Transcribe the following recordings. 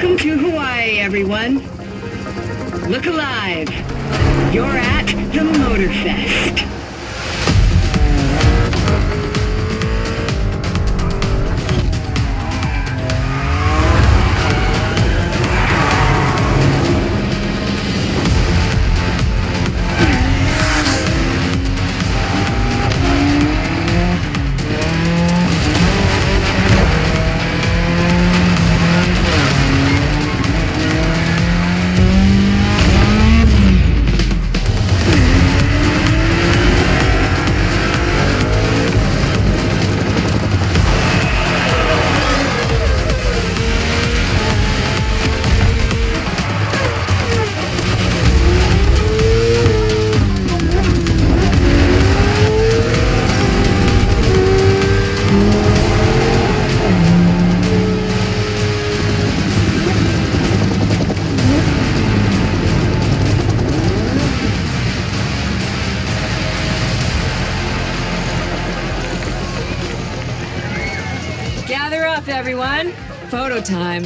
Welcome to Hawaii, everyone. Look alive. You're at the Motorfest. Gather up, everyone. Photo time.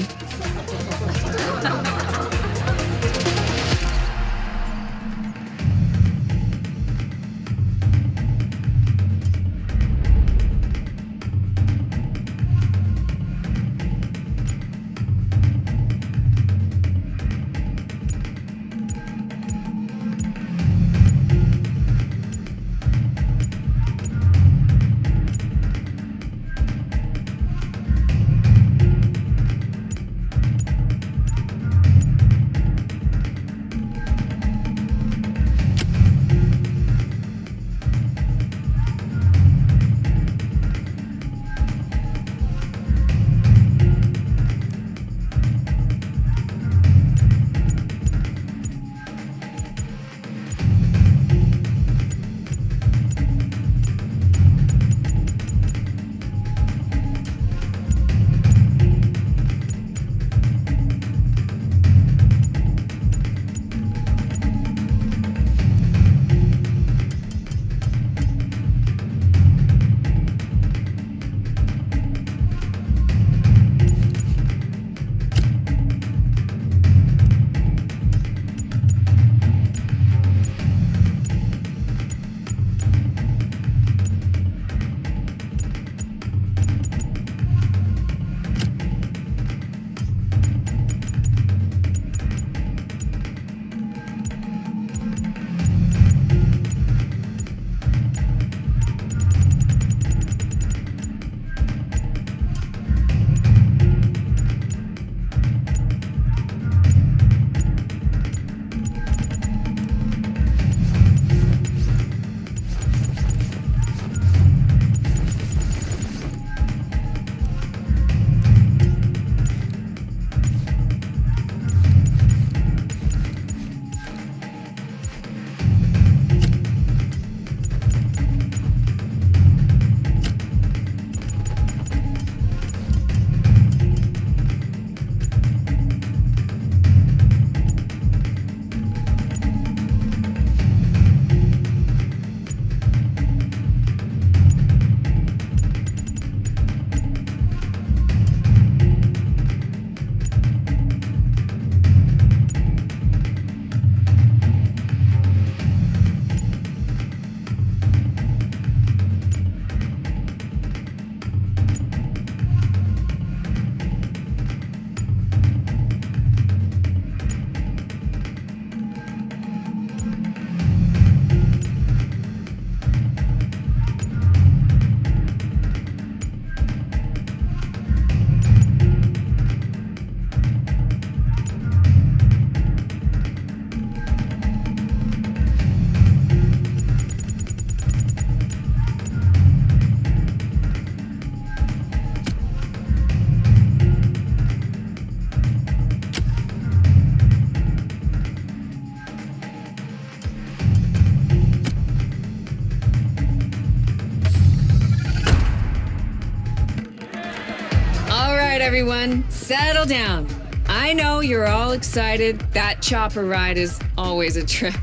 Everyone, settle down. I know you're all excited. That chopper ride is always a trip.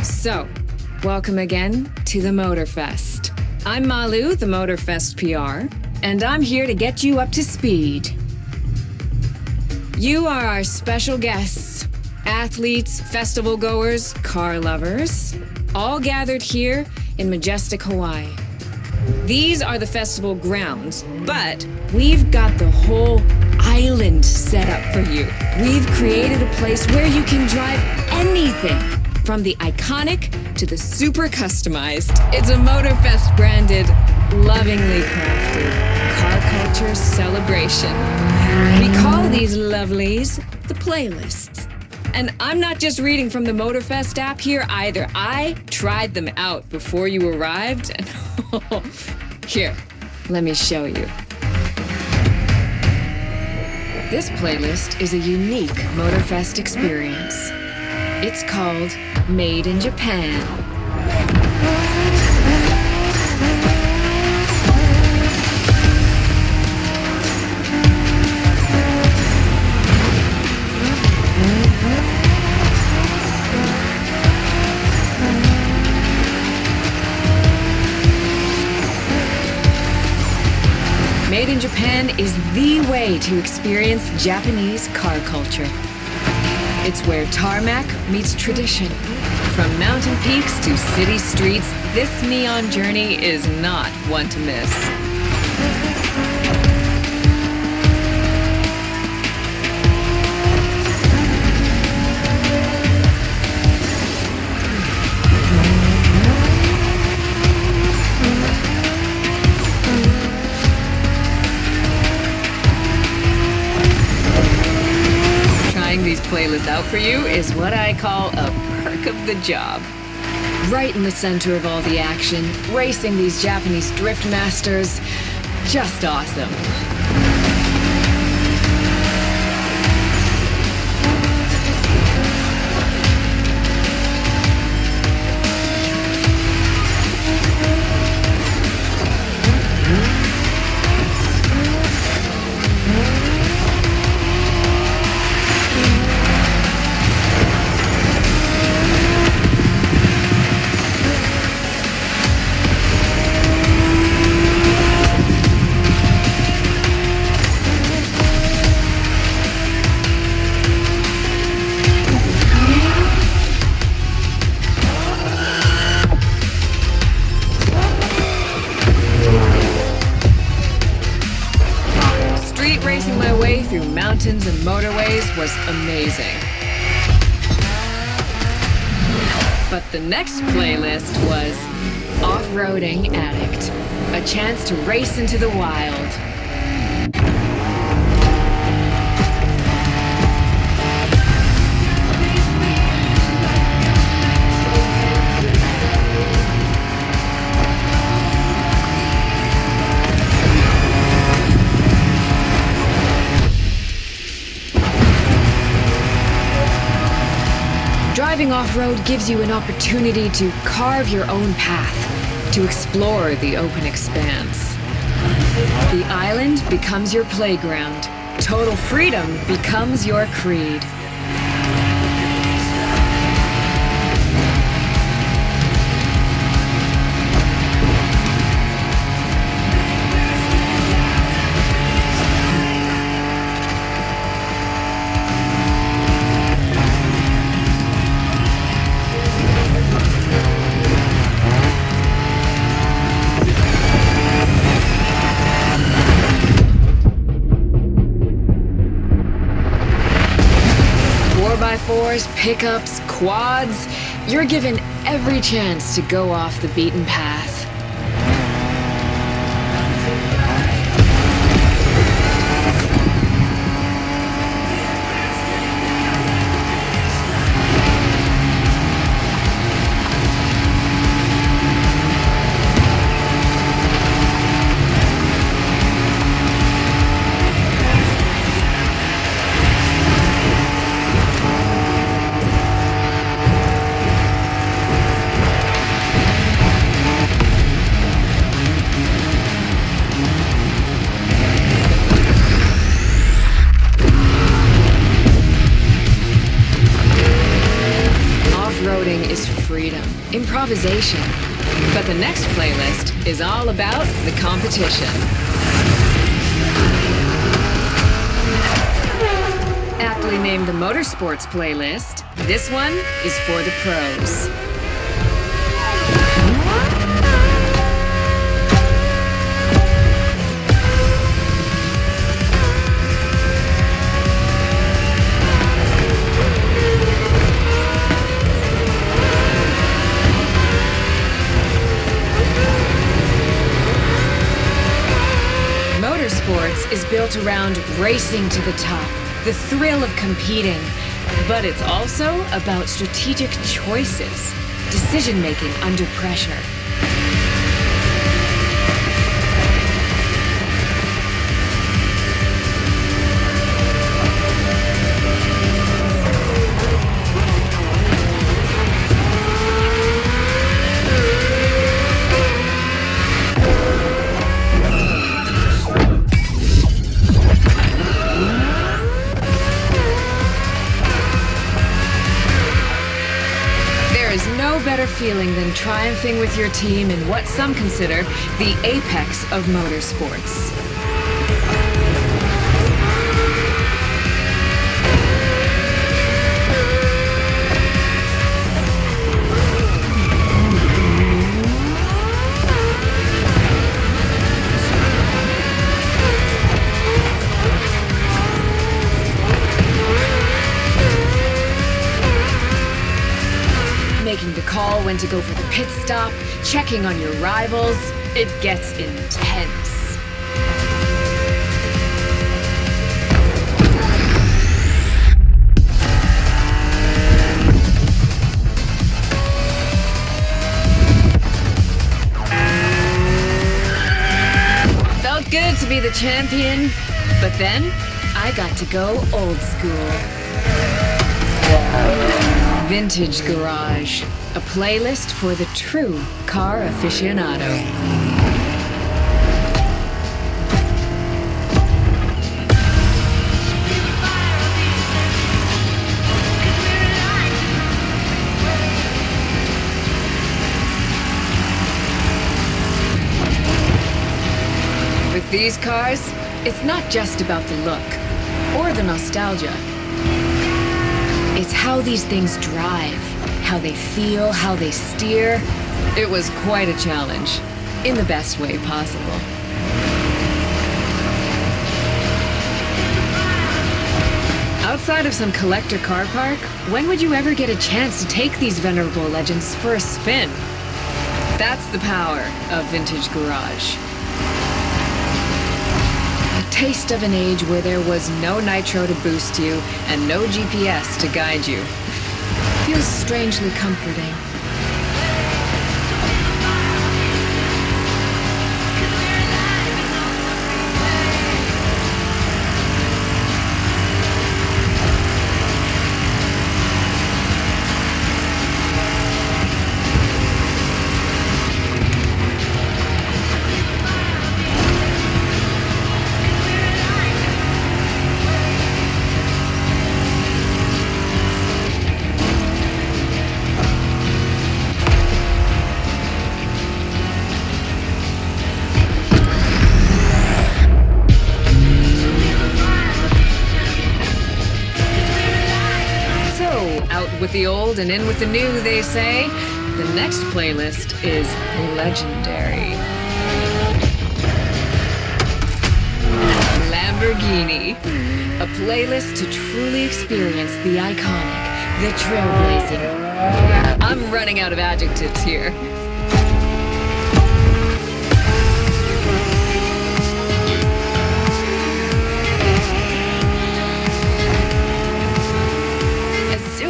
So, welcome again to the Motorfest. I'm Malu, the Motorfest PR, and I'm here to get you up to speed. You are our special guests, athletes, festival goers, car lovers, all gathered here in majestic Hawaii. These are the festival grounds, but we've got the whole island set up for you. We've created a place where you can drive anything, from the iconic to the super customized. It's a Motorfest branded, lovingly crafted car culture celebration. We call these lovelies the playlists. And I'm not just reading from the Motorfest app here either. I tried them out before you arrived, and here, let me show you. This playlist is a unique Motorfest experience. It's called Made in Japan. Made in Japan is the way to experience Japanese car culture. It's where tarmac meets tradition. From mountain peaks to city streets, this neon journey is not one to miss. These playlists out for you is what I call a perk of the job. Right in the center of all the action, racing these Japanese drift masters, just awesome. Mountains and motorways was amazing. But the next playlist was Off-Roading Addict, a chance to race into the wild. Driving off-road gives you an opportunity to carve your own path, to explore the open expanse. The island becomes your playground. Total freedom becomes your creed. Fours, pickups, quads, you're given every chance to go off the beaten path. Improvisation. But the next playlist is all about the competition. Aptly named the Motorsports playlist, this one is for the pros. Motorsports is built around racing to the top, the thrill of competing, but it's also about strategic choices, decision-making under pressure. Better feeling than triumphing with your team in what some consider the apex of motorsports. Making the call when to go for the pit stop, checking on your rivals, it gets intense. Felt good to be the champion, but then I got to go old school. Vintage Garage, a playlist for the true car aficionado. With these cars, it's not just about the look or the nostalgia. It's how these things drive, how they feel, how they steer. It was quite a challenge, in the best way possible. Outside of some collector car park, when would you ever get a chance to take these venerable legends for a spin? That's the power of Vintage Garage. A taste of an age where there was no nitro to boost you and no GPS to guide you. Feels strangely comforting. With the old and in with the new, they say. The next playlist is legendary. Lamborghini. A playlist to truly experience the iconic, the trailblazing. I'm running out of adjectives here.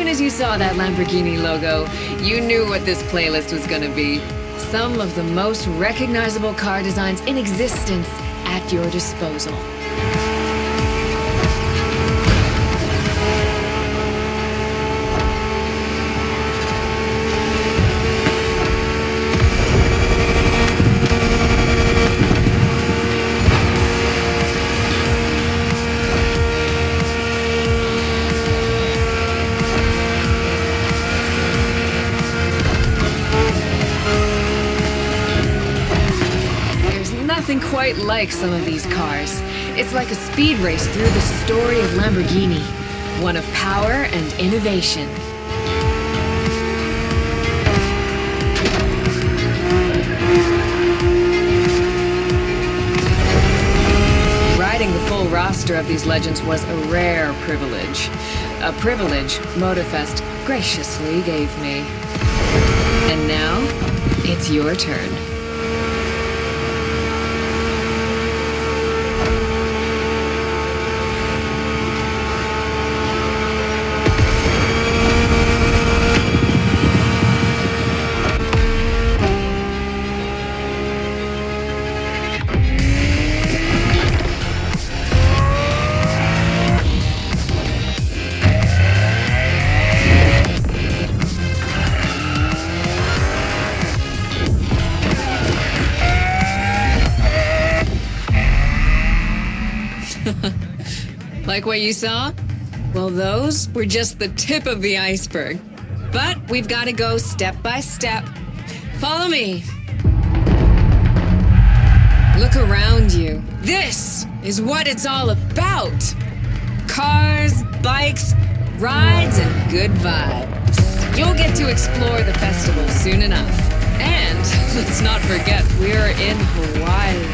As you saw that Lamborghini logo, you knew what this playlist was going to be. Some of the most recognizable car designs in existence at your disposal. Nothing quite like some of these cars. It's like a speed race through the story of Lamborghini. one of power and innovation. Riding the full roster of these legends was a rare privilege. A privilege Motorfest graciously gave me. And now, it's your turn. Like what you saw? Well, those were just the tip of the iceberg. But we've got to go step by step. Follow me. Look around you. This is what it's all about. Cars, bikes, rides, and good vibes. You'll get to explore the festival soon enough. And let's not forget, we're in Hawaii.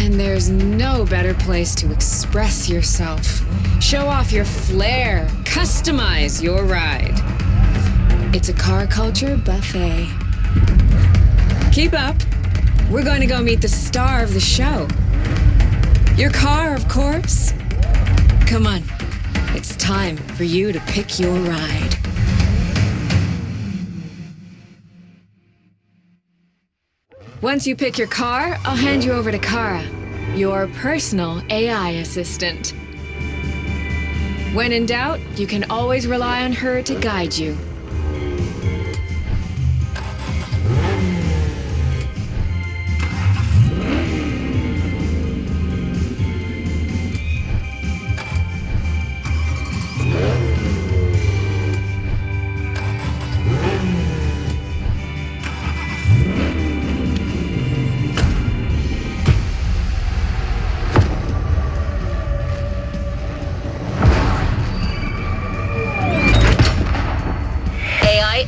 And there's no better place to express yourself. Show off your flair. Customize your ride. It's a car culture buffet. Keep up. We're going to go meet the star of the show. Your car, of course. Come on. It's time for you to pick your ride. Once you pick your car, I'll hand you over to Kara, your personal AI assistant. When in doubt, you can always rely on her to guide you.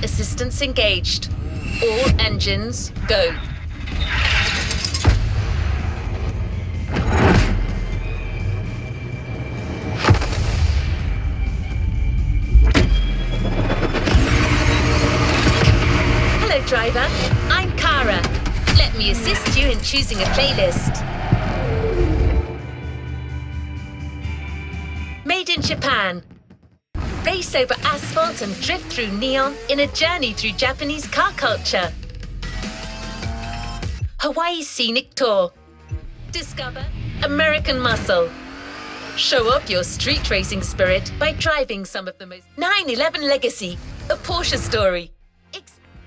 Assistance engaged. All engines, go. Hello, driver. I'm Kara. Let me assist you in choosing a playlist. Made in Japan. Race over asphalt and drift through neon in a journey through Japanese car culture. Hawaii's scenic tour. Discover American muscle. Show off your street racing spirit by driving some of the most 911 Legacy, a Porsche story.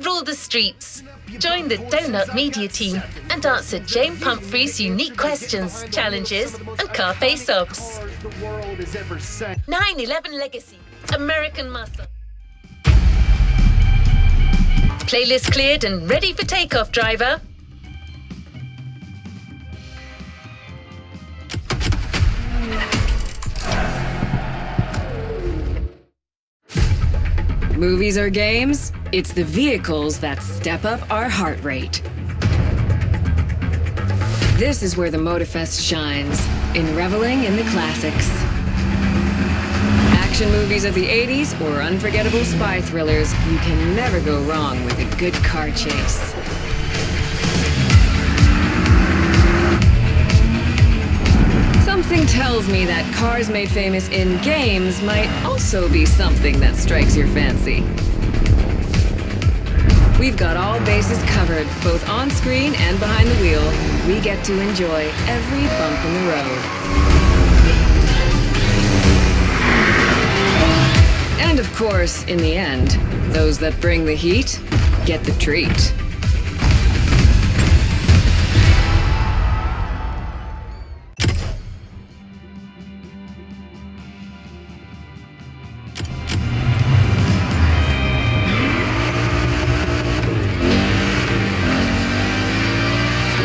Rule the streets. Join the Donut Media team and answer Jane Pumphrey's unique questions, challenges, and car face-offs. 911 Legacy. American muscle. Playlist cleared and ready for takeoff, driver. Movies or games? It's the vehicles that step up our heart rate. This is where the Motorfest shines, in reveling in the classics. Action movies of the 80s or unforgettable spy thrillers, you can never go wrong with a good car chase. Something tells me that cars made famous in games might also be something that strikes your fancy. We've got all bases covered, both on screen and behind the wheel. We get to enjoy every bump in the road. And of course, in the end, those that bring the heat get the treat.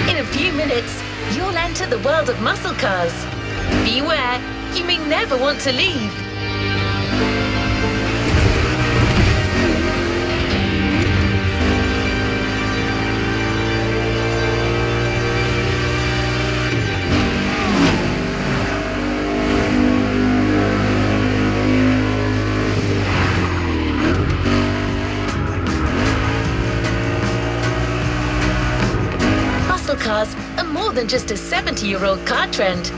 In a few minutes, you'll enter the world of muscle cars. Beware, you may never want to leave. cars are more than just a 70-year-old car trend.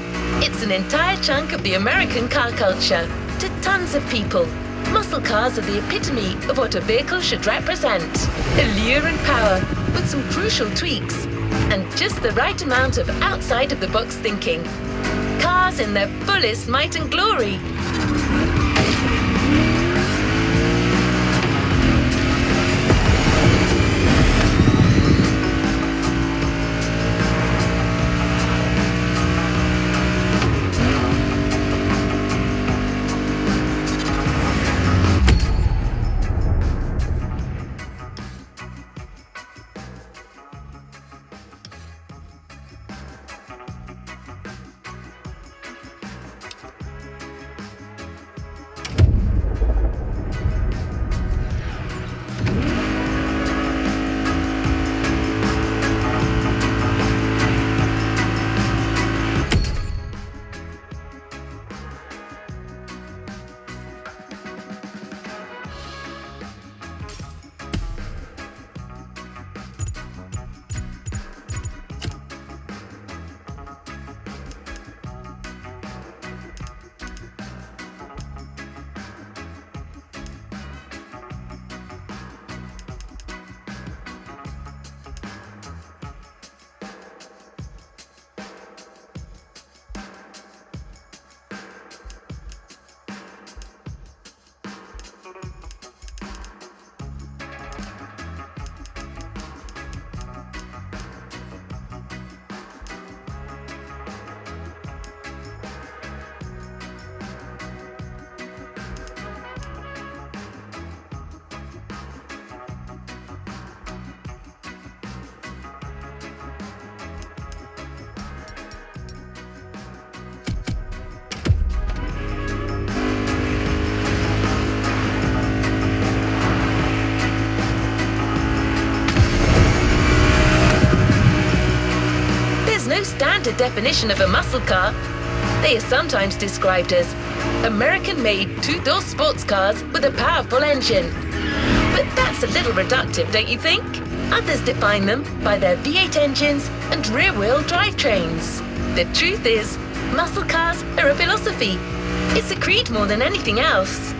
It's an entire chunk of the American car culture. To tons of people, muscle cars are the epitome of what a vehicle should represent. Allure and power, with some crucial tweaks, and just the right amount of outside-of-the-box thinking. Cars in their fullest might and glory. No standard definition of a muscle car. They are sometimes described as American-made two-door sports cars with a powerful engine. But that's a little reductive, don't you think? Others define them by their V8 engines and rear-wheel drivetrains. The truth is, muscle cars are a philosophy. It's a creed more than anything else.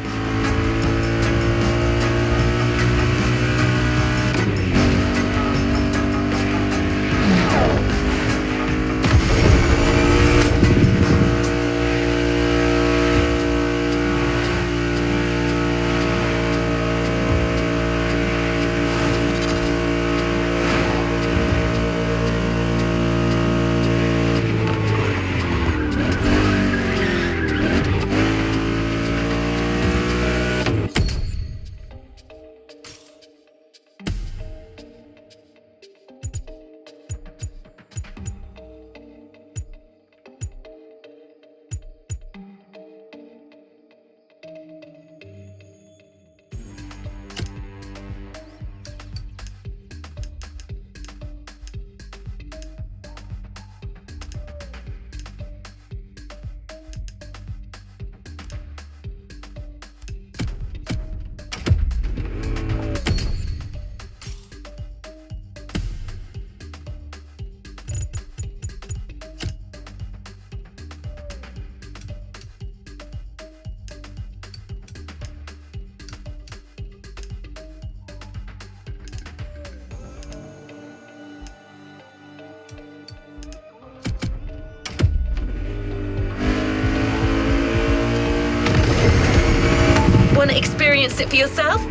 Want to experience it for yourself?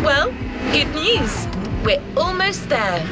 Well, good news. We're almost there.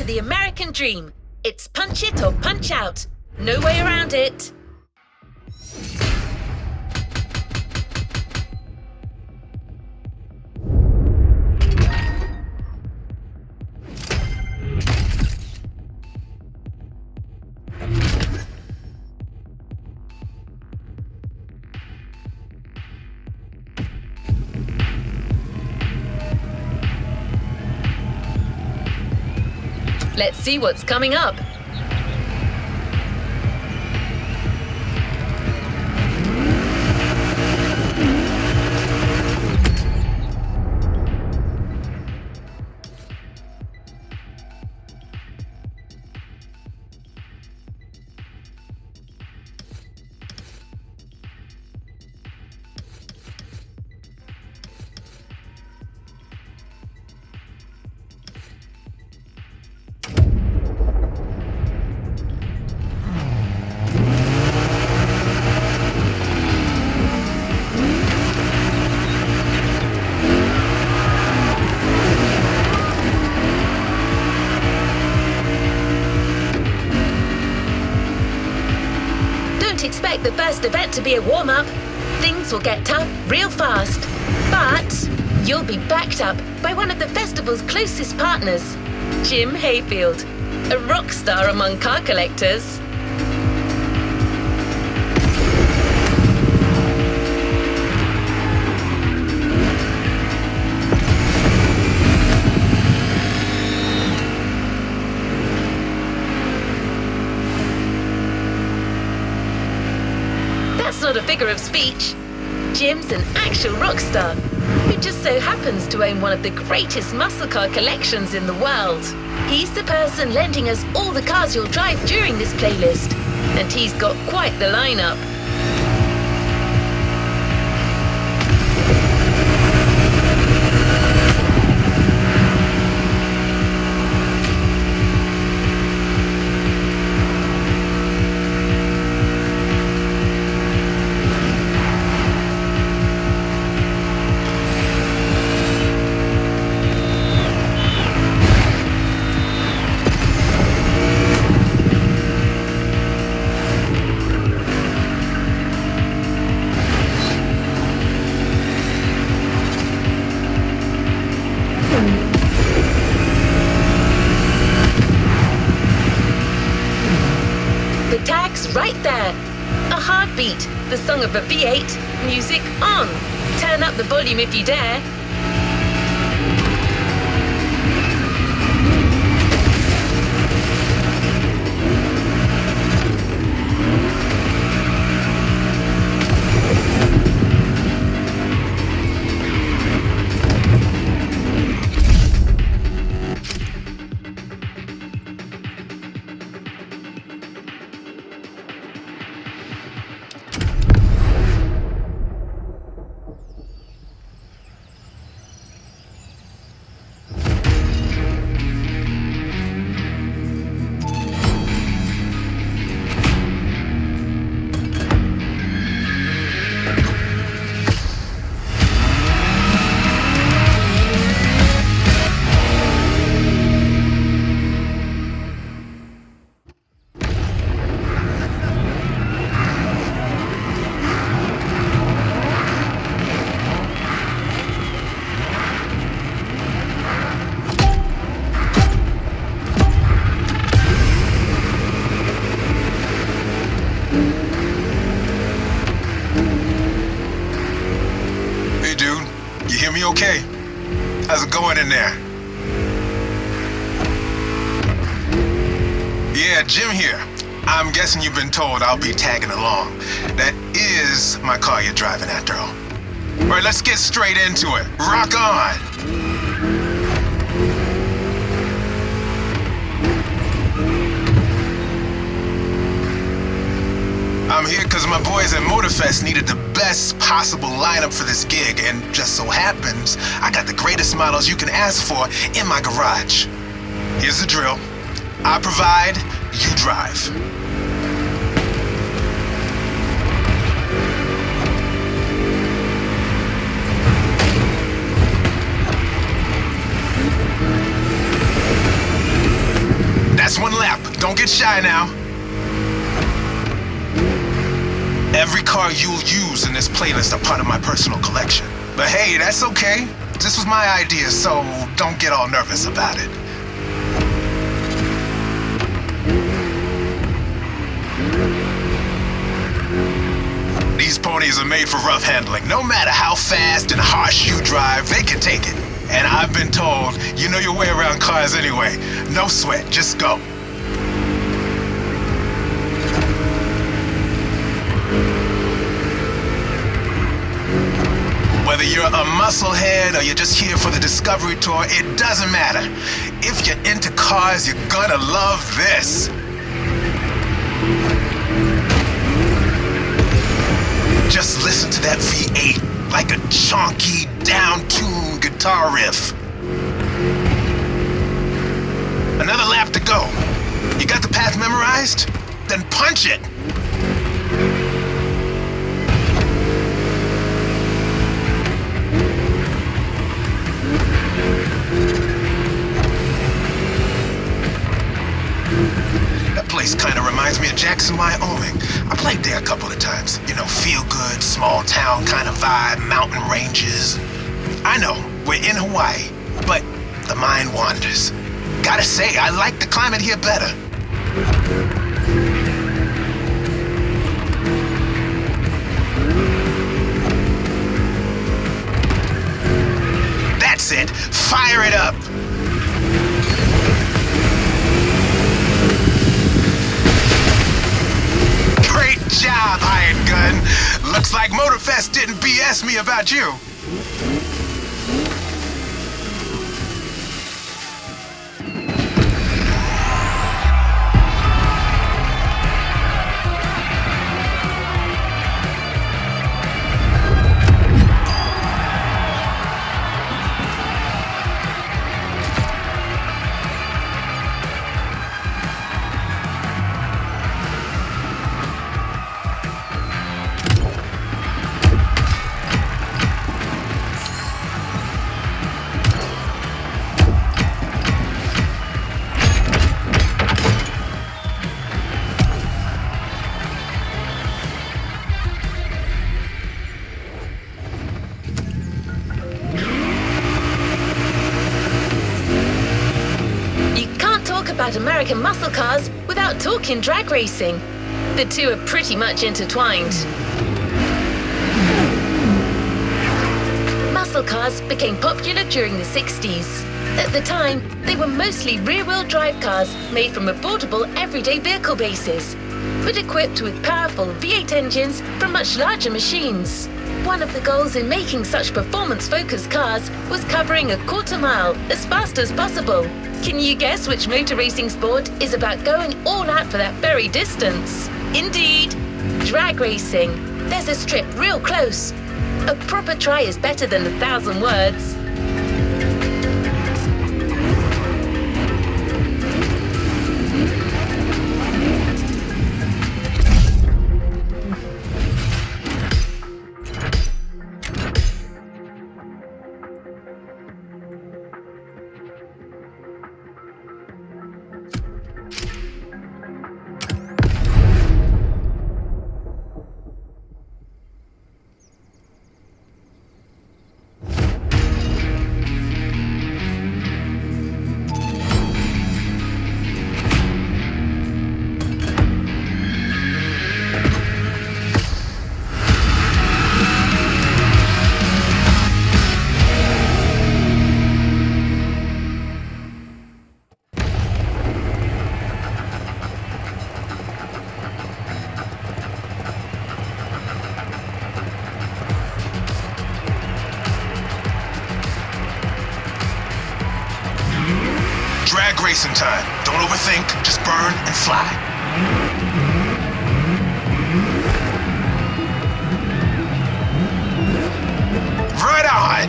the American dream. It's punch it or punch out. No way around it. Let's see what's coming up. Expect the first event to be a warm-up. Things will get tough real fast. But you'll be backed up by one of the festival's closest partners, Jim Hayfield, a rock star among car collectors. That's not a figure of speech. Jim's an actual rock star who just so happens to own one of the greatest muscle car collections in the world. He's the person lending us all the cars you'll drive during this playlist, and he's got quite the lineup. Right there. A heartbeat, the song of a V8, music on. Turn up the volume if you dare. Okay. How's it going in there? Yeah, Jim here. I'm guessing you've been told I'll be tagging along. That is my car you're driving after all. All right, let's get straight into it. Rock on! I'm here because my boys at Motorfest needed the best possible lineup for this gig, and just so happens, I got the greatest models you can ask for in my garage. Here's the drill. I provide, you drive. get shy now. Every car you'll use in this playlist are part of my personal collection. But hey, that's okay. This was my idea, so don't get all nervous about it. These ponies are made for rough handling. No matter how fast and harsh you drive, they can take it. And I've been told, you know your way around cars anyway. No sweat, just go. Whether you're a musclehead or you're just here for the Discovery Tour, it doesn't matter. If you're into cars, you're gonna love this. Just listen to that V8 like a chunky, down-tuned guitar riff. Another lap to go. You got the path memorized? Then punch it. That place kind of reminds me of Jackson, Wyoming. I played there a couple of times. You know, feel good, small town kind of vibe, mountain ranges. I know, we're in Hawaii, but the mind wanders. Gotta say, I like the climate here better. That's it, fire it up. Great job, hired gun. Looks like Motorfest didn't BS me about you. American muscle cars without talking drag racing. The two are pretty much intertwined. Muscle cars became popular during the 60s. At the time, they were mostly rear-wheel drive cars made from affordable everyday vehicle bases, but equipped with powerful V8 engines from much larger machines. One of the goals in making such performance-focused cars was covering a quarter mile as fast as possible. Can you guess which motor racing sport is about going all out for that very distance? Indeed, drag racing. There's a strip real close. A proper try is better than 1,000 words. Drag racing time. Don't overthink, just burn and fly. Right on!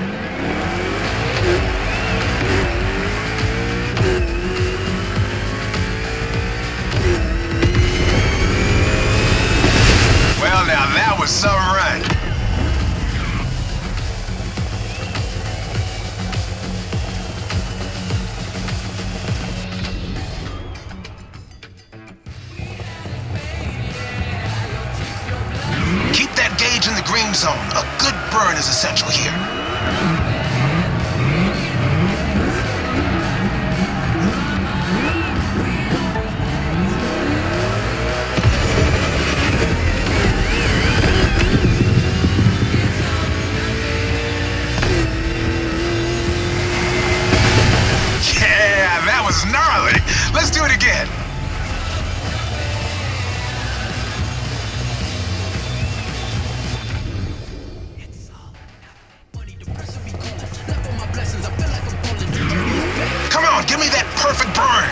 Well, now that was some run. green zone. A good burn is essential here. Yeah, that was gnarly. Let's do it again. Come on, give me that perfect burn.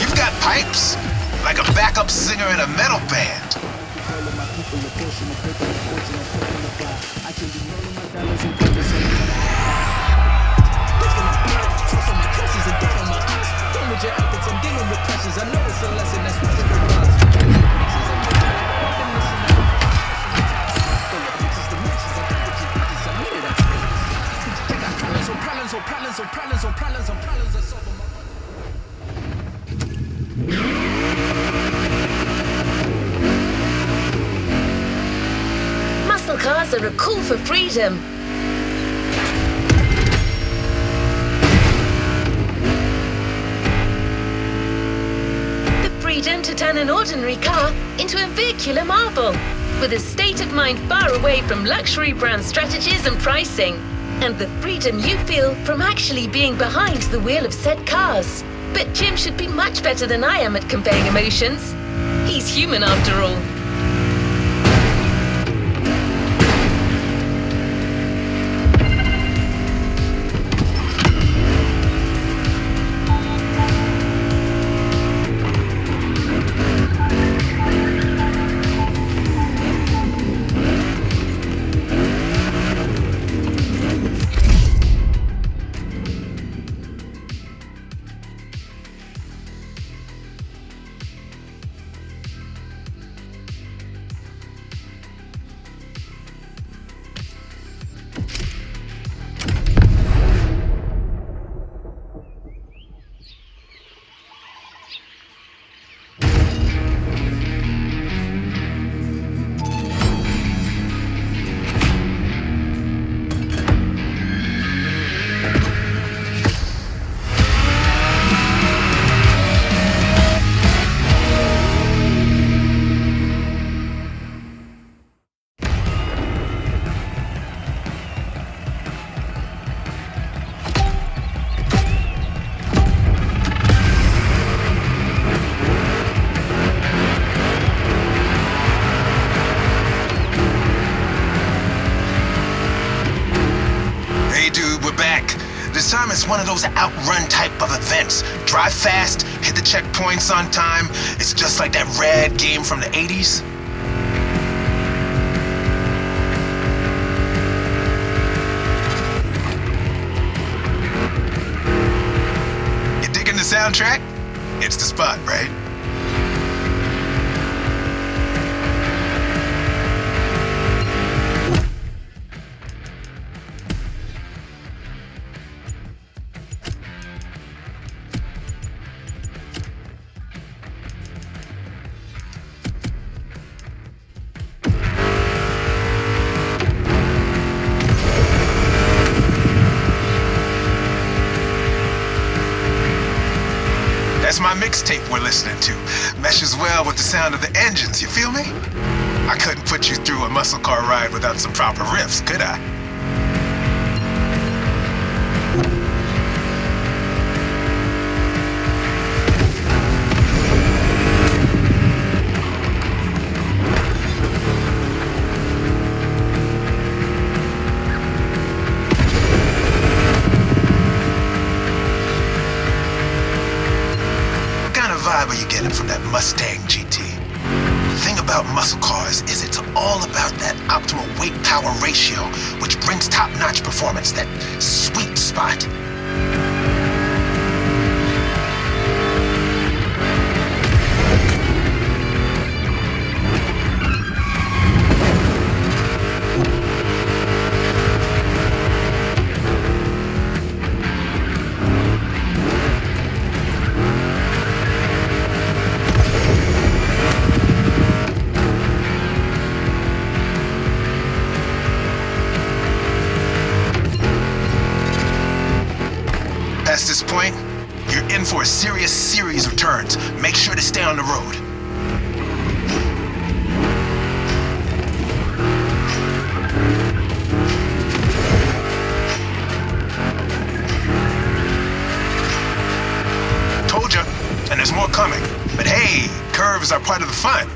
You've got pipes, like a backup singer in a metal band. Muscle cars are a call for freedom. The freedom to turn an ordinary car into a vehicular marvel, with a state of mind far away from luxury brand strategies and pricing, and the freedom you feel from actually being behind the wheel of said cars. But Jim should be much better than I am at conveying emotions. He's human after all. This time it's one of those outrun type of events. Drive fast, hit the checkpoints on time. It's just like that rad game from the 80s. You digging the soundtrack? It's the spot, right? That's my mixtape we're listening to. Meshes well with the sound of the engines, you feel me? I couldn't put you through a muscle car ride without some proper riffs, could I? Vibe are you getting from that Mustang GT? The thing about muscle cars is it's all about that optimal weight-power ratio, which brings top-notch performance, that sweet spot. a serious series of turns. Make sure to stay on the road. Told ya, and there's more coming. But hey, curves are part of the fun.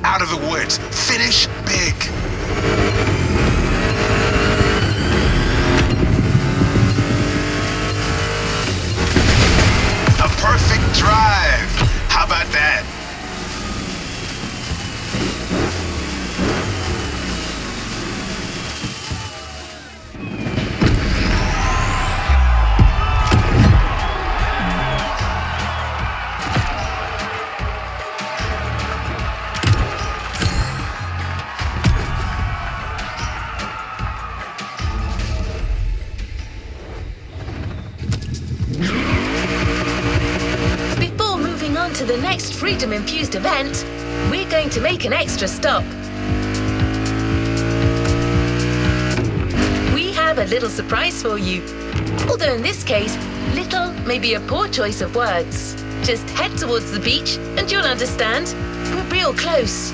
Out of the woods. Finish big. A perfect drive. How about that? To the next freedom-infused event, we're going to make an extra stop. We have a little surprise for you. Although in this case, little may be a poor choice of words. Just head towards the beach and you'll understand. We're real close.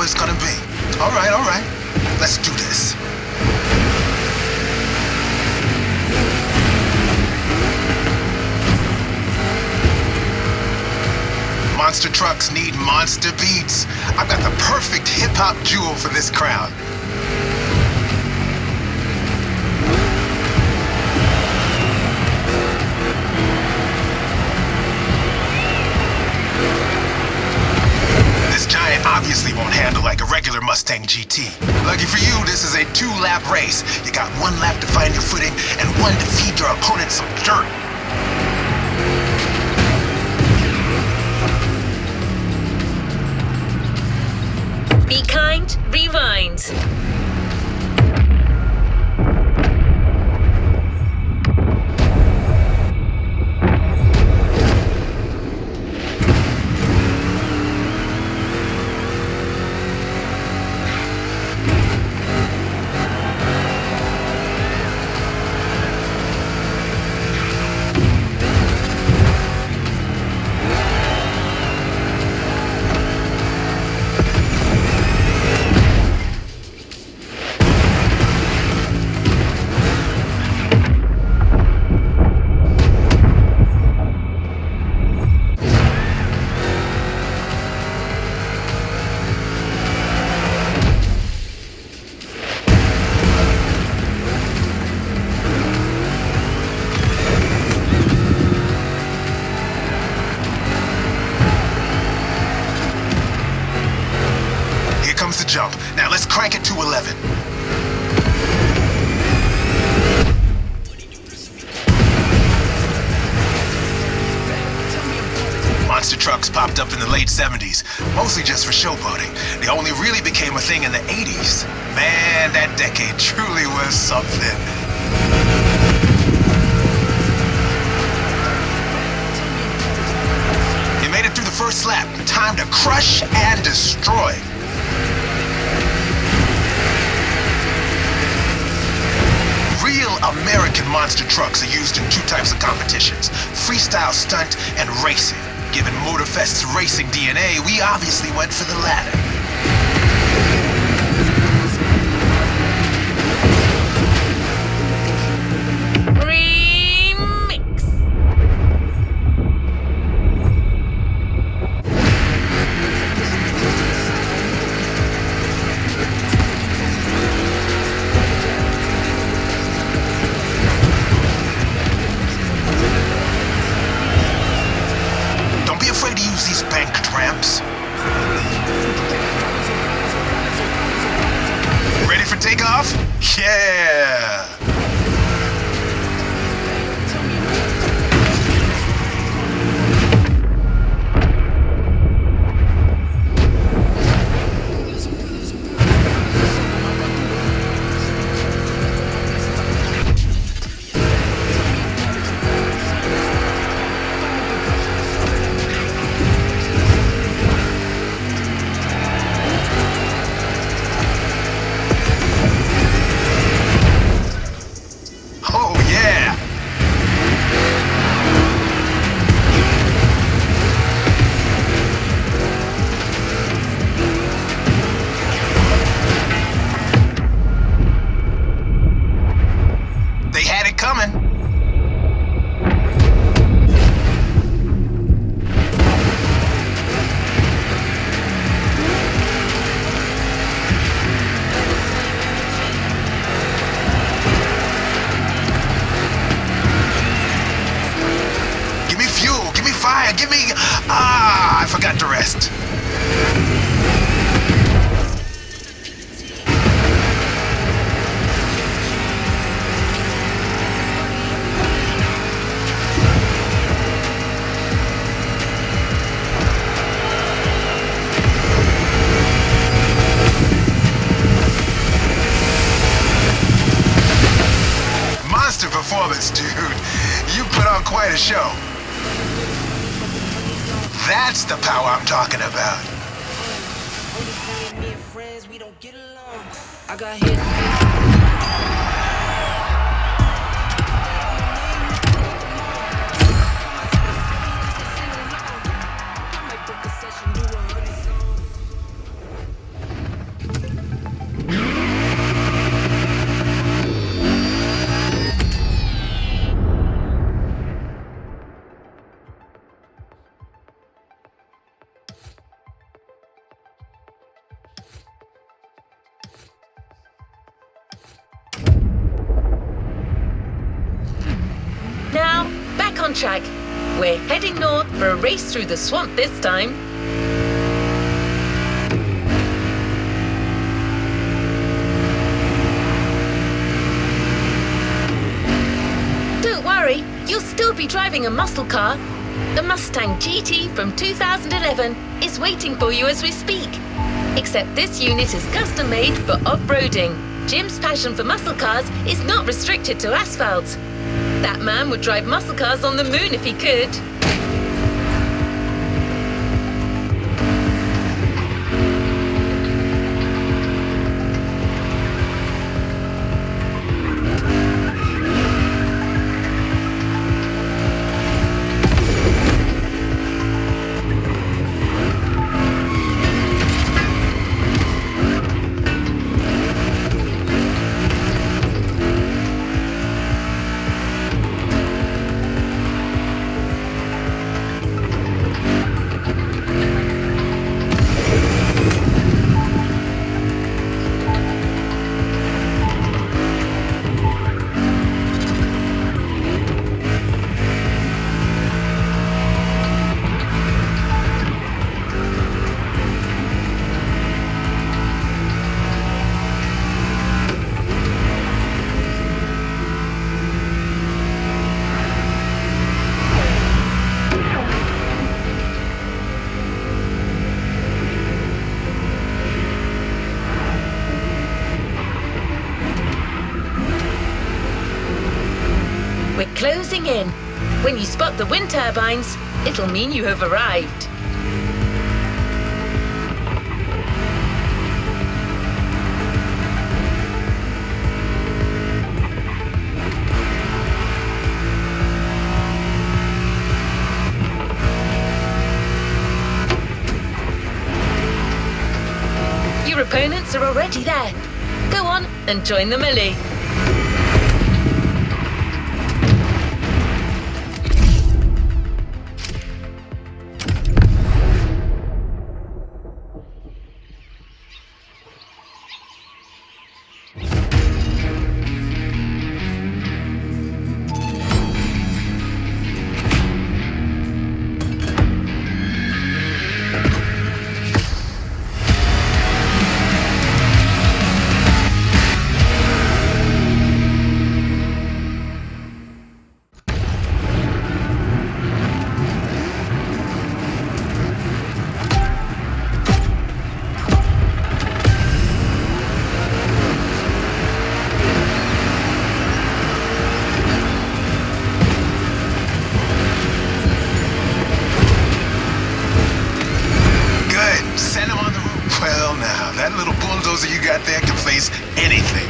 It's gonna be. All right. Let's do this. Monster trucks need monster beats. I've got the perfect hip-hop jewel for this crowd. Giant obviously won't handle like a regular Mustang GT. Lucky for you, this is a 2-lap race. You got 1 lap to find your footing and 1 to feed your opponent some dirt. Be kind, rewind. monster trucks popped up in the late 70s, mostly just for showboating. They only really became a thing in the 80s. Man, that decade truly was something. You made it through the first lap. Time to crush and destroy. Real American monster trucks are used in two types of competitions, freestyle stunt and racing. Given Motorfest's racing DNA, we obviously went for the latter. Ready for takeoff? Yeah! I forgot to rest. Monster performance, dude. You put on quite a show. That's the power I'm talking about. I got hit. Now, back on track. We're heading north for a race through the swamp this time. Don't worry, you'll still be driving a muscle car. The Mustang GT from 2011 is waiting for you as we speak. Except this unit is custom made for off-roading. Jim's passion for muscle cars is not restricted to asphalt. That man would drive muscle cars on the moon if he could. We're closing in. When you spot the wind turbines, it'll mean you have arrived. Your opponents are already there. Go on and join the melee. You got there can face anything.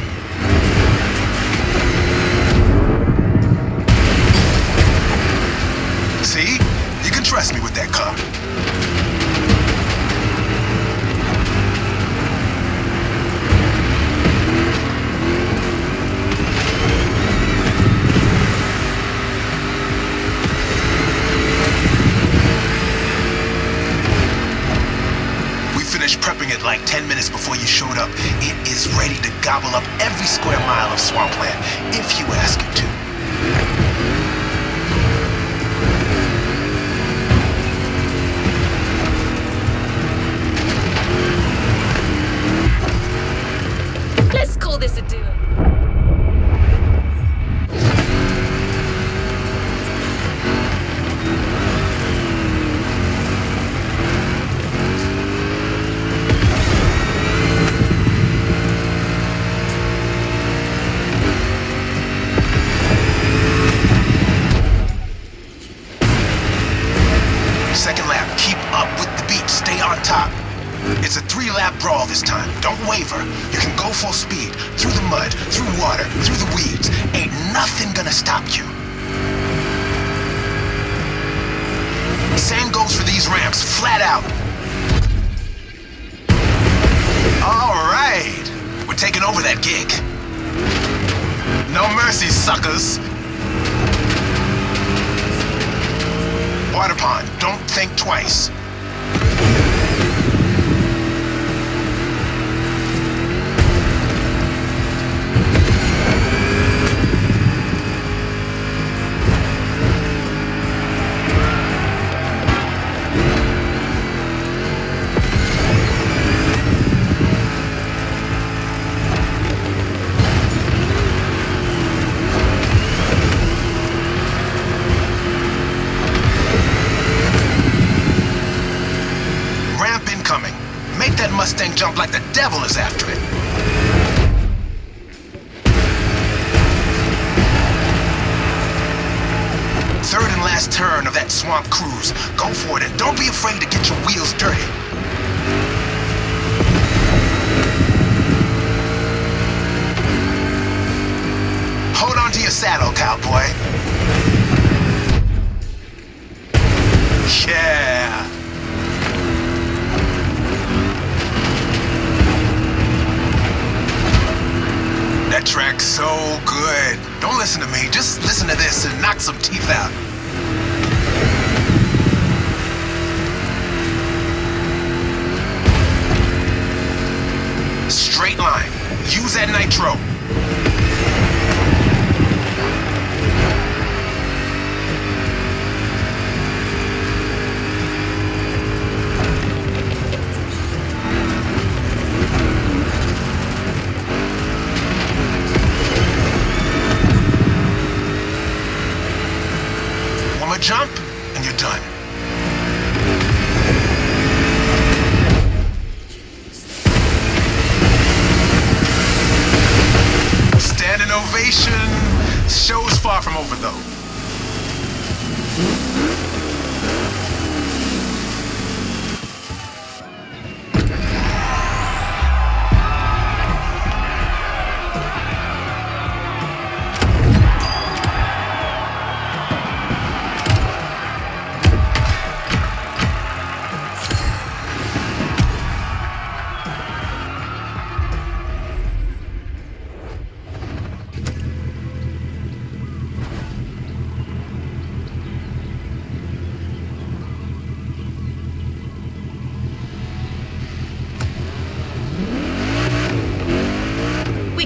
See? You can trust me with that car. We finished prepping it like 10 minutes before you showed up. It is ready to gobble up every square mile of swampland, if you ask it to. Let's call this a duo. Second lap, keep up with the beat, stay on top. It's a 3-lap brawl this time, don't waver. You can go full speed, through the mud, through water, through the weeds. Ain't nothing gonna stop you. Same goes for these ramps, flat out. All right, we're taking over that gig. No mercy, suckers. Water pond, don't think twice. Make that Mustang jump like the devil is after it. Third and last turn of that swamp cruise. Go for it and don't be afraid to get your wheels dirty. Hold on to your saddle, cowboy. Yeah. That track's so good. Don't listen to me, just listen to this and knock some teeth out. Straight line. Use that nitro. Jump, and you're done. Standing ovation, Show's far from over, though.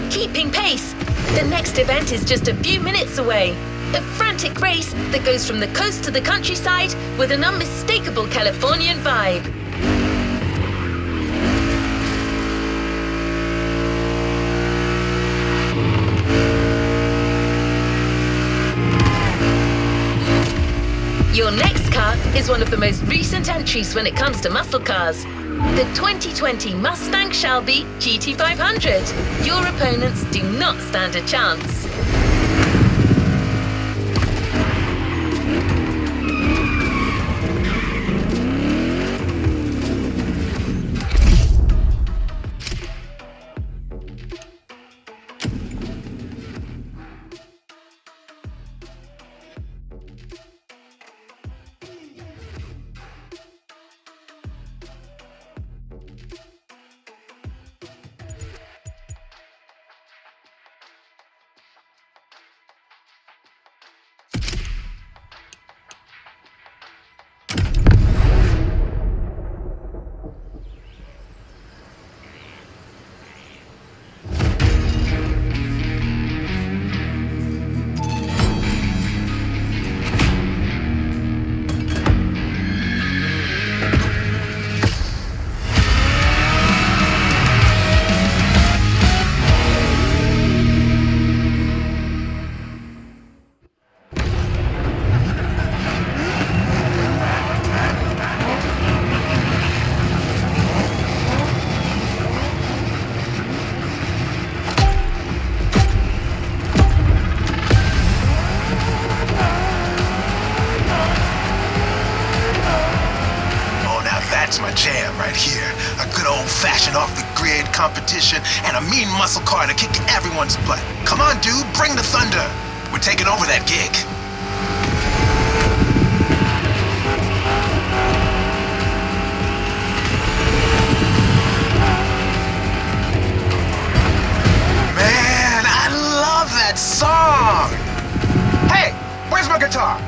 Keeping pace. The next event is just a few minutes away. A frantic race that goes from the coast to the countryside with an unmistakable Californian vibe. Your next car is one of the most recent entries when it comes to muscle cars. The 2020 Mustang Shelby GT500. Your opponents do not stand a chance. off-the-grid competition and a mean muscle car to kick everyone's butt. Come on, dude, bring the thunder. We're taking over that gig. Man, I love that song. Hey, where's my guitar?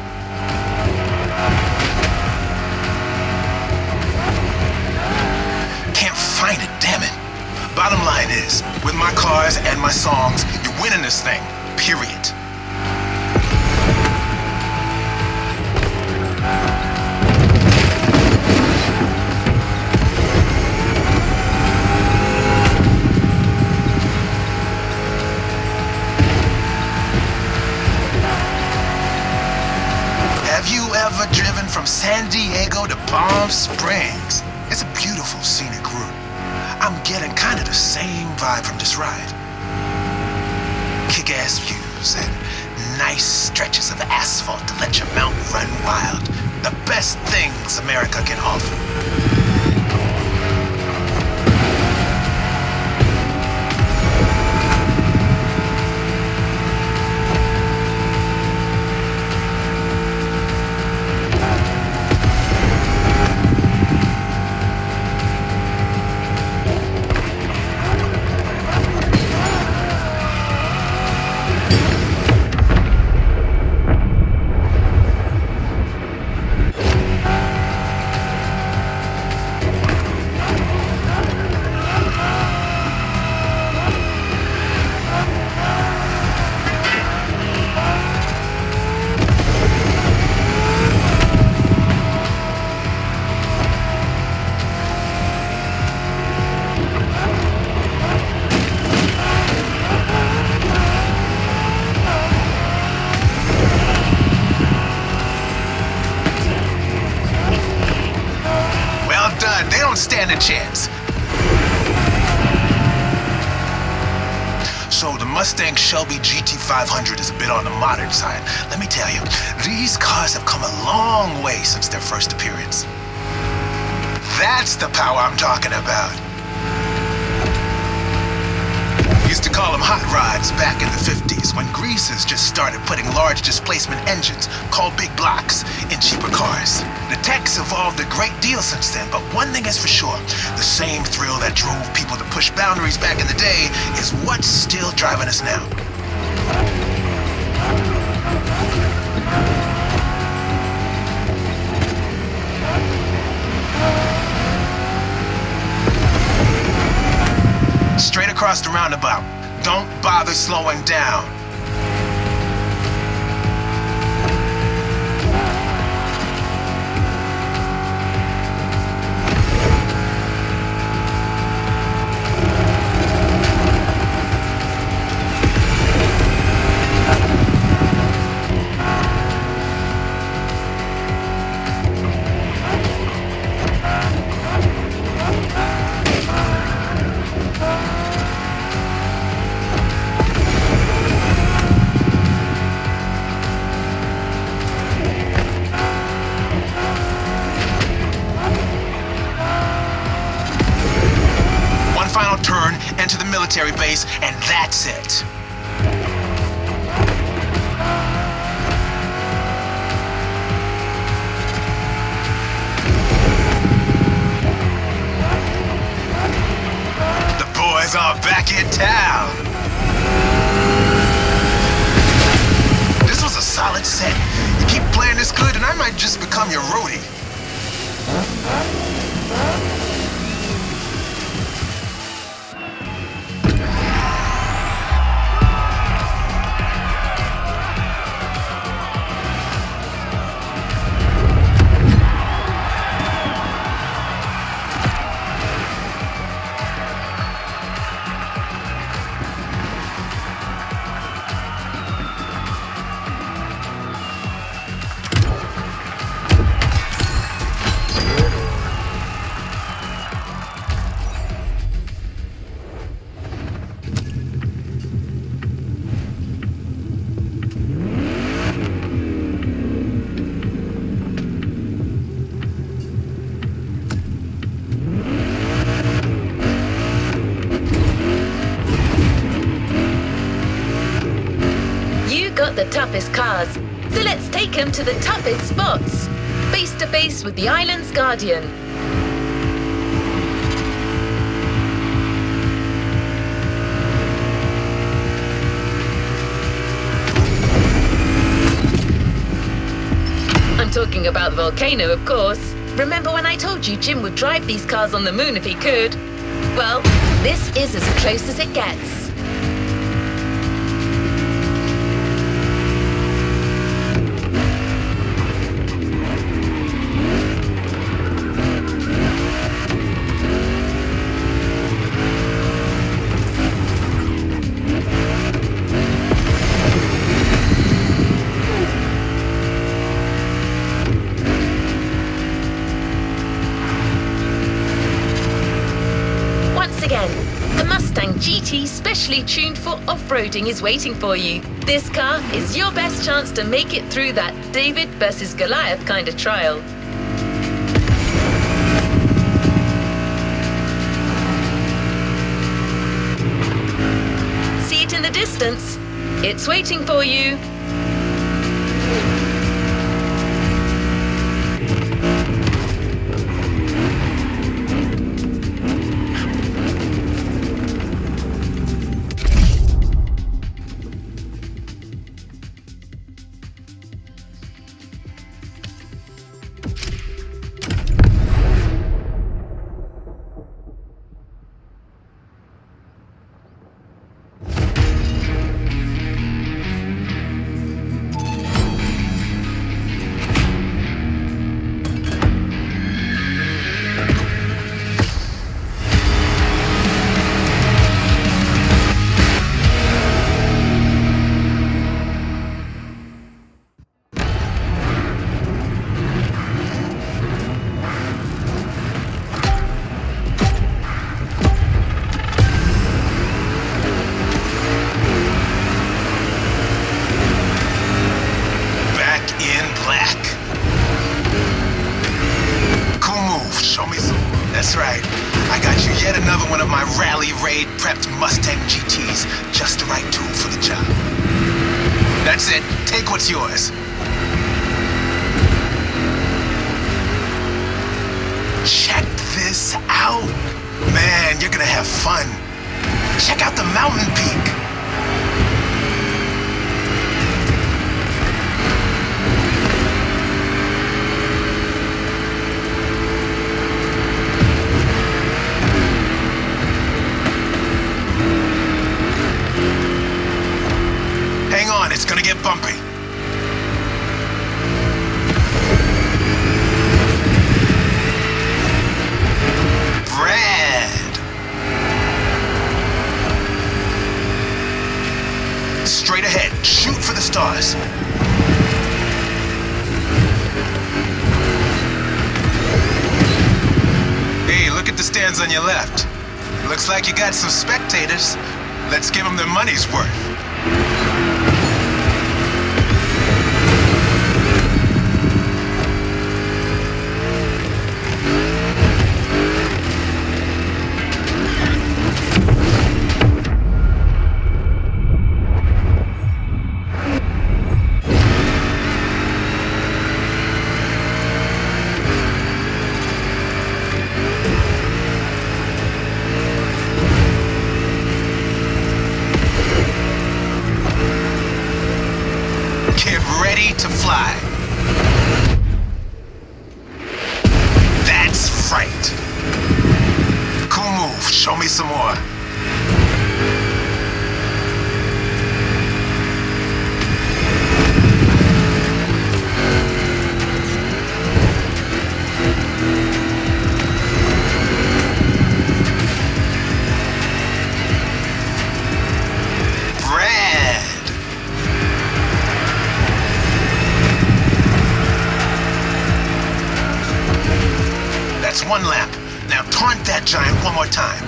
Can't find it, damn it. Bottom line is, with my cars and my songs, you're winning this thing, period. Have you ever driven from San Diego to Palm Springs? It's a beautiful scenic route. I'm getting kind of the same vibe from this ride. Kick-ass views and nice stretches of asphalt to let your mount run wild. The best things America can offer. Stand a chance. So the Mustang Shelby GT500 is a bit on the modern side. Let me tell you, these cars have come a long way since their first appearance. That's the power I'm talking about. Used to call them hot rods back in the 50s when greasers just started putting large displacement engines, called big blocks, in cheaper cars. The tech's evolved a great deal since then, but one thing is for sure, the same thrill that drove people to push boundaries back in the day is what's still driving us now. Straight across the roundabout. Don't bother slowing down. Final turn, enter the military base, and that's it. The boys are back in town. This was a solid set. You keep playing this good, and I might just become your roadie. The toughest cars, so let's take them to the toughest spots, face to face with the island's guardian. I'm talking about the volcano, of course. Remember when I told you Jim would drive these cars on the moon if he could? Well, this is as close as it gets. GT specially tuned for off-roading is waiting for you. This car is your best chance to make it through that David versus Goliath kind of trial. See it in the distance? It's waiting for you. That's it. Take what's yours. Check this out. Man, you're gonna have fun. Check out the mountain peak. Hang on, it's gonna get bumpy. Straight ahead. Shoot for the stars. Hey, look at the stands on your left. Looks like you got some spectators. Let's give them their money's worth. To fly. That's right. Cool move. Show me some more. One lap. Now taunt that giant one more time.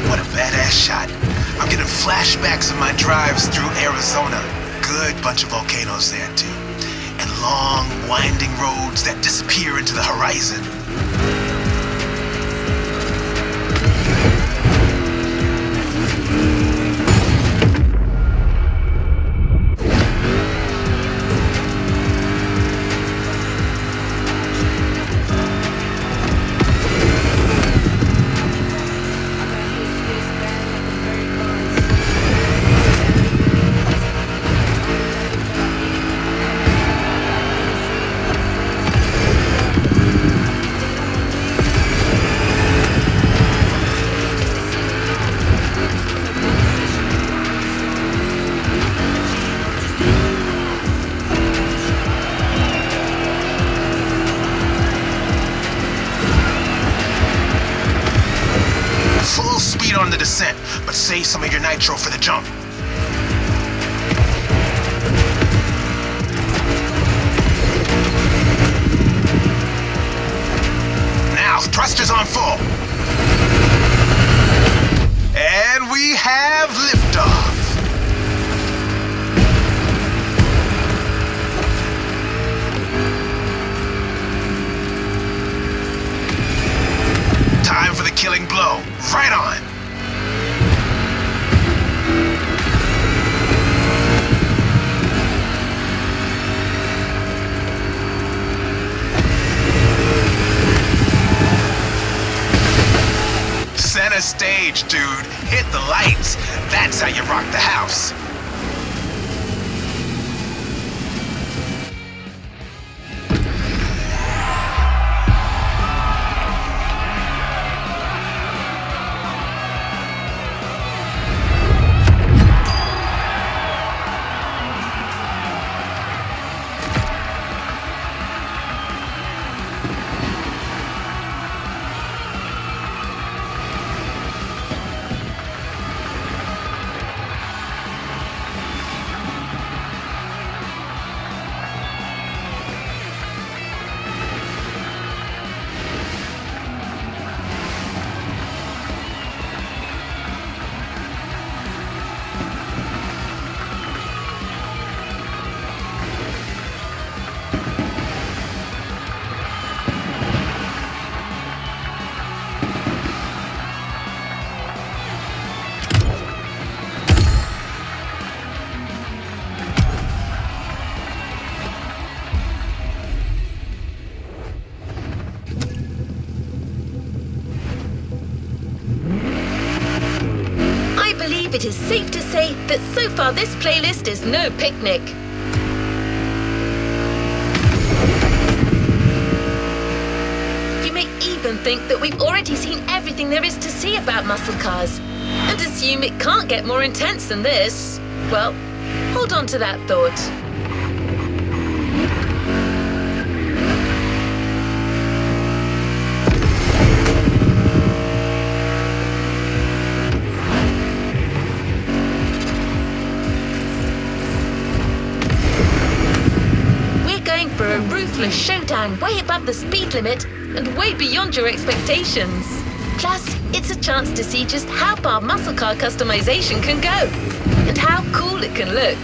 What a badass shot. I'm getting flashbacks of my drives through Arizona. Good bunch of volcanoes there too. And long, winding roads that disappear into the horizon. On the descent, but save some of your nitro for the jump. Now, thrusters on full. And we have liftoff. Time for the killing blow. Right on. Center stage, dude. Hit the lights. That's how you rock the house. it is safe to say that so far this playlist is no picnic. You may even think that we've already seen everything there is to see about muscle cars, and assume it can't get more intense than this. Well, hold on to that thought. For a ruthless showdown way above the speed limit and way beyond your expectations. Plus, it's a chance to see just how far muscle car customization can go and how cool it can look.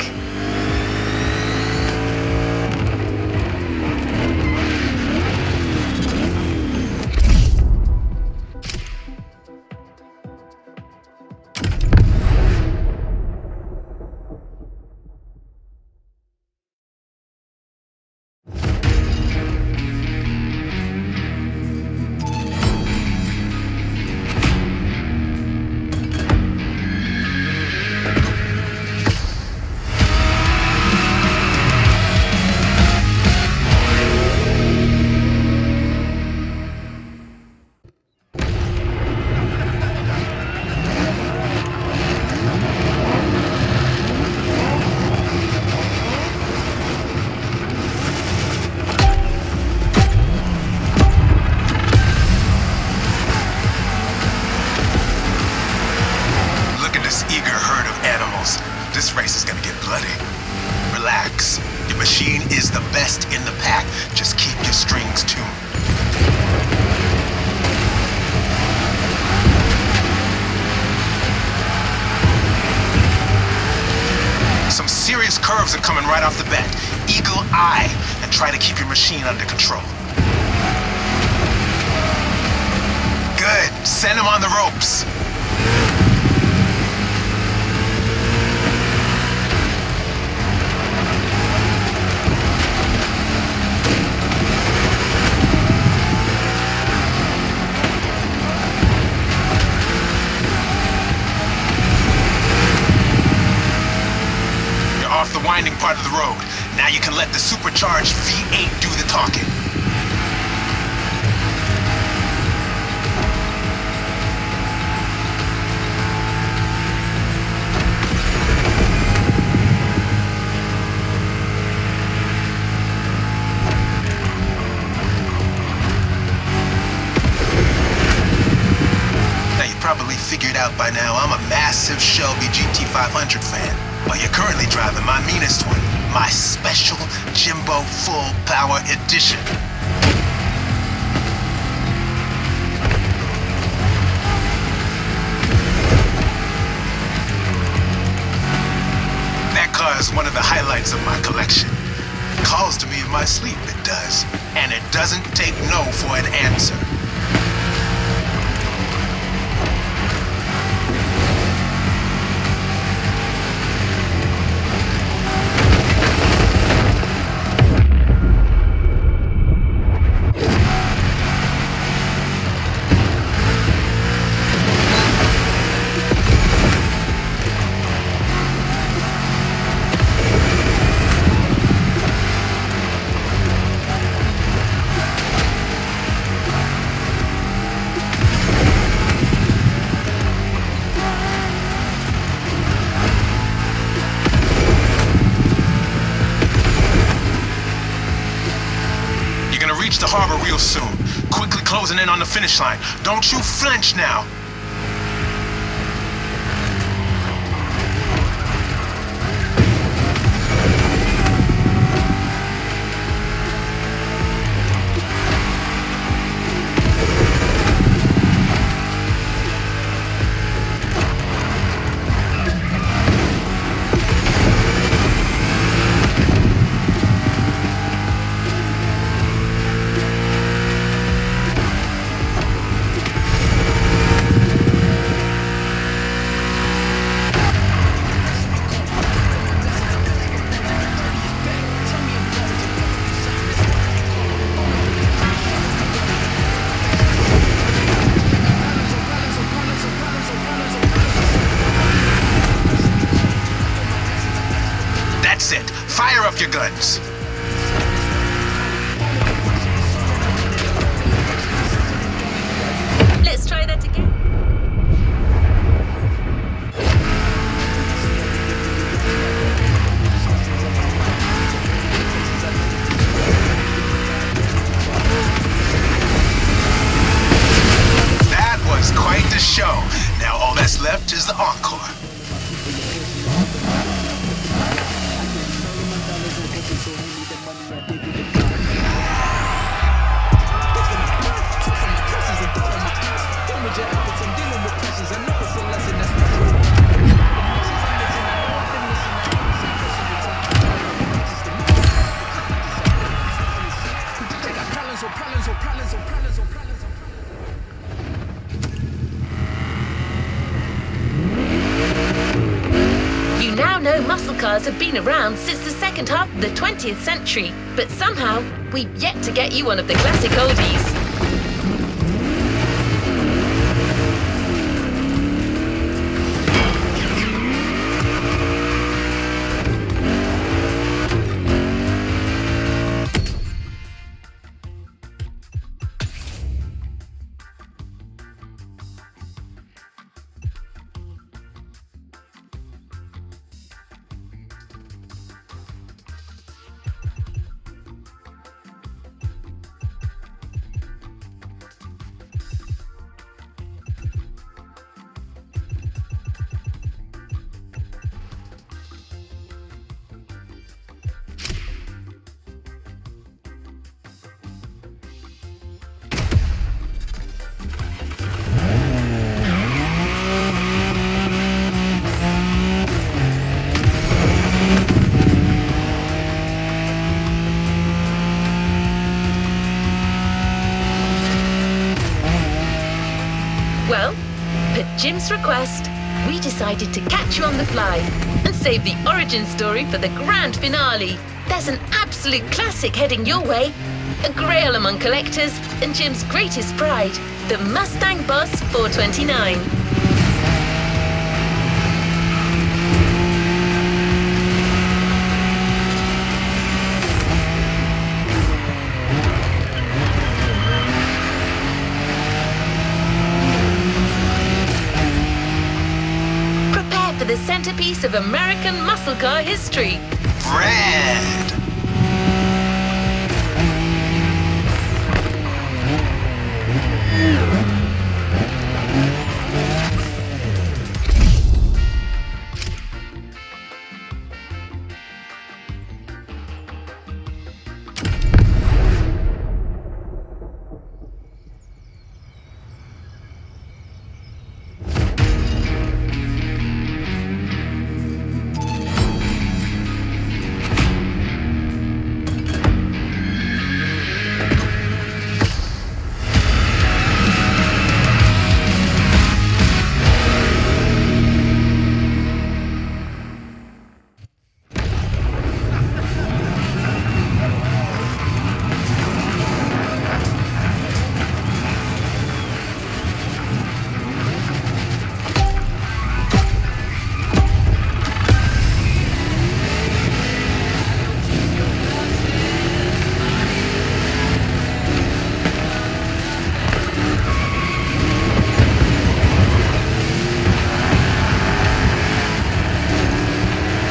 This race is gonna get bloody. Relax. Your machine is the best in the pack. Just keep your strings tuned. Some serious curves are coming right off the bat. Eagle eye, and try to keep your machine under control. Good. Send him on the ropes. Off the winding part of the road. Now you can let the supercharged V8 do the talking. Now you probably figured out by now I'm a massive Shelby GT500 fan. Well, you're currently driving my meanest one, my special Jimbo Full Power Edition. That car is one of the highlights of my collection. It calls to me in my sleep, it does. And it doesn't take no for an answer. Reach the harbor real soon. Quickly closing in on the finish line. Don't you flinch now. That's it. Fire up your guns. Let's try that again. That was quite the show. Now all that's left is the encore. You now know muscle cars have been around since the second half of the 20th century, but somehow we've yet to get you one of the classic oldies. Well, per Jim's request, we decided to catch you on the fly and save the origin story for the grand finale. There's an absolute classic heading your way, a grail among collectors and Jim's greatest pride, the Mustang Boss 429. The centerpiece of American muscle car history. Brad!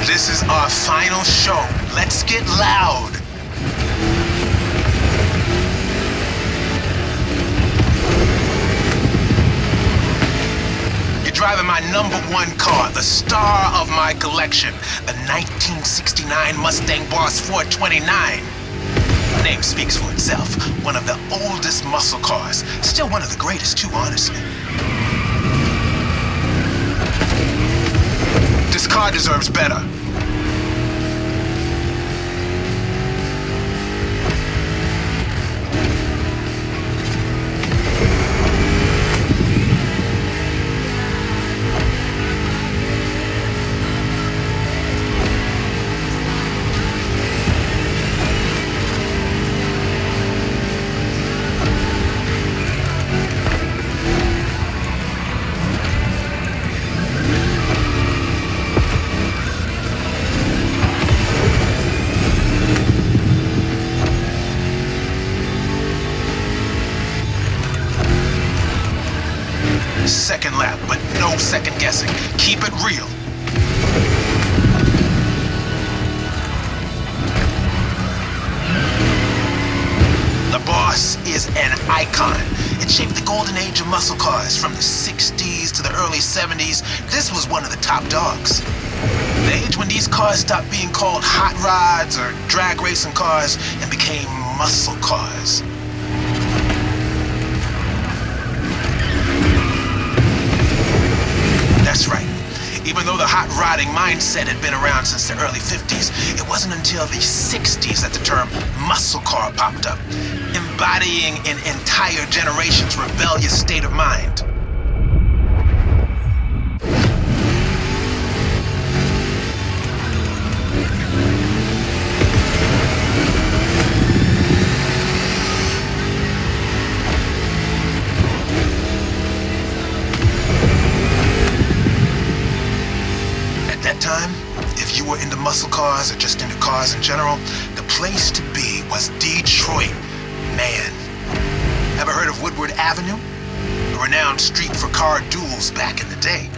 This is our final show. Let's get loud. You're driving my #1 car, the star of my collection, the 1969 Mustang Boss 429. The name speaks for itself. One of the oldest muscle cars. Still one of the greatest too, honestly. This car deserves better. lap, but no second guessing. Keep it real. The boss is an icon. It shaped the golden age of muscle cars from the 60s to the early 70s. This was one of the top dogs. The age when these cars stopped being called hot rods or drag racing cars and became muscle cars. That's right. Even though the hot rodding mindset had been around since the early 50s, it wasn't until the 60s that the term muscle car popped up, embodying an entire generation's rebellious state of mind. Time, if you were into muscle cars or just into cars in general, the place to be was Detroit. Man. Ever heard of Woodward Avenue? A renowned street for car duels back in the day.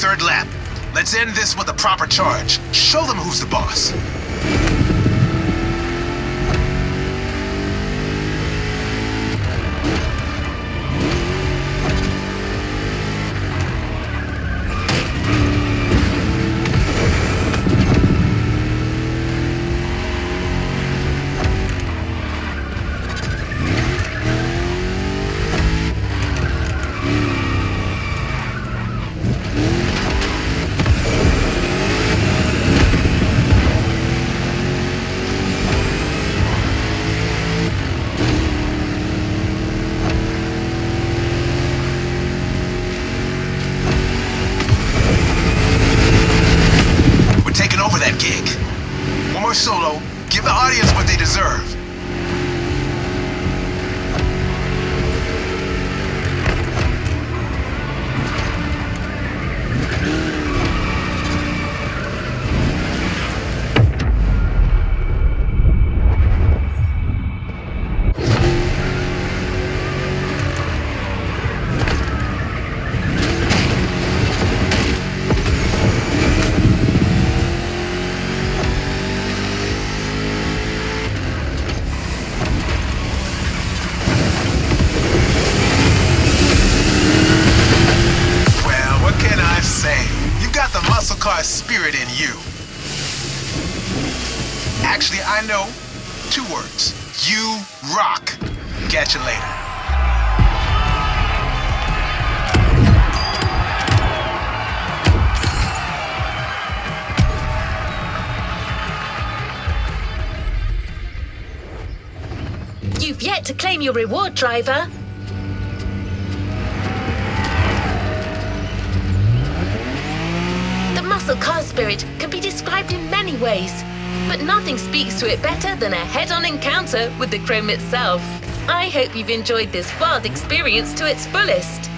Third lap. Let's end this with a proper charge. Show them who's the boss. Solo, give the audience what they deserve. Spirit in you. Actually, I know 2 words. You rock. Catch you later. You've yet to claim your reward, driver. Muscle car spirit can be described in many ways, but nothing speaks to it better than a head-on encounter with the chrome itself. I hope you've enjoyed this wild experience to its fullest.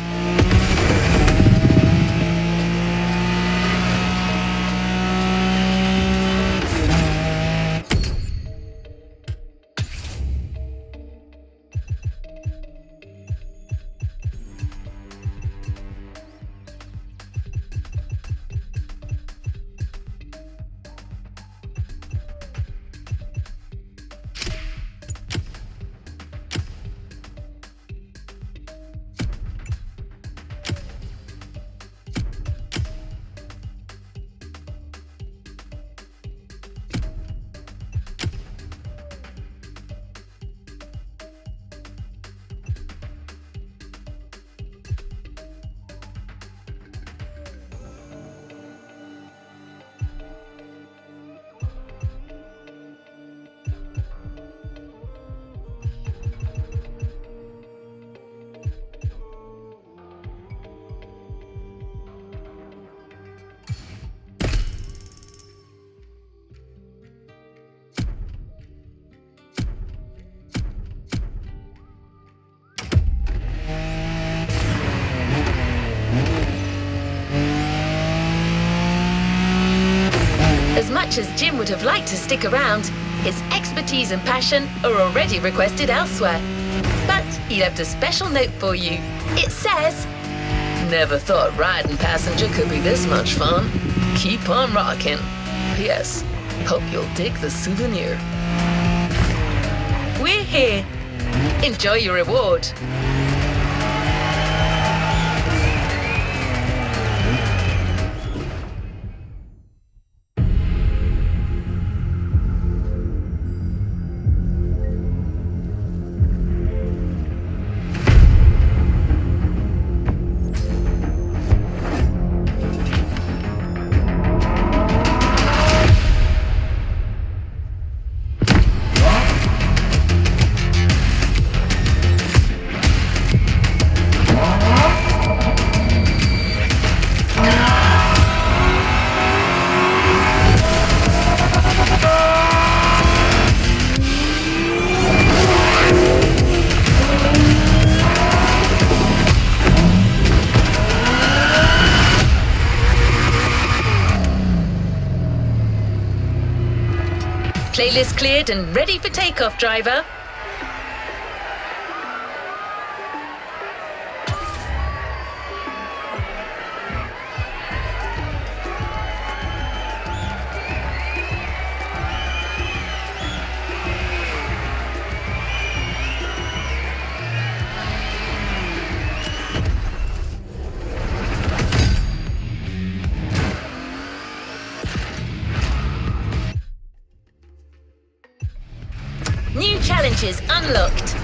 much as Jim would have liked to stick around, his expertise and passion are already requested elsewhere. But he left a special note for you. It says, "Never thought riding passenger could be this much fun. Keep on rocking. P.S. Hope you'll dig the souvenir." We're here. Enjoy your reward. Playlist cleared and ready for takeoff, driver. New challenges unlocked.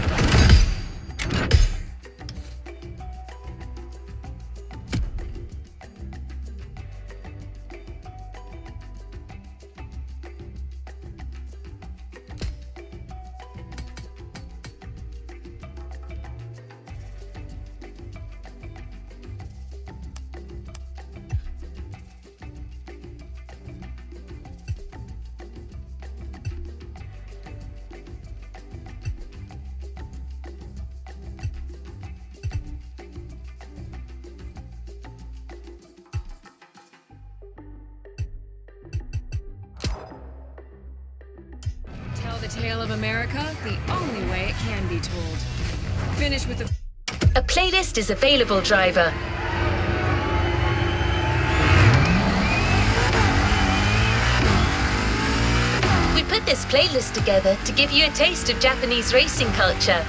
Tell the tale of America the only way it can be told. Finish with the... A playlist is available, driver. We put this playlist together to give you a taste of Japanese racing culture.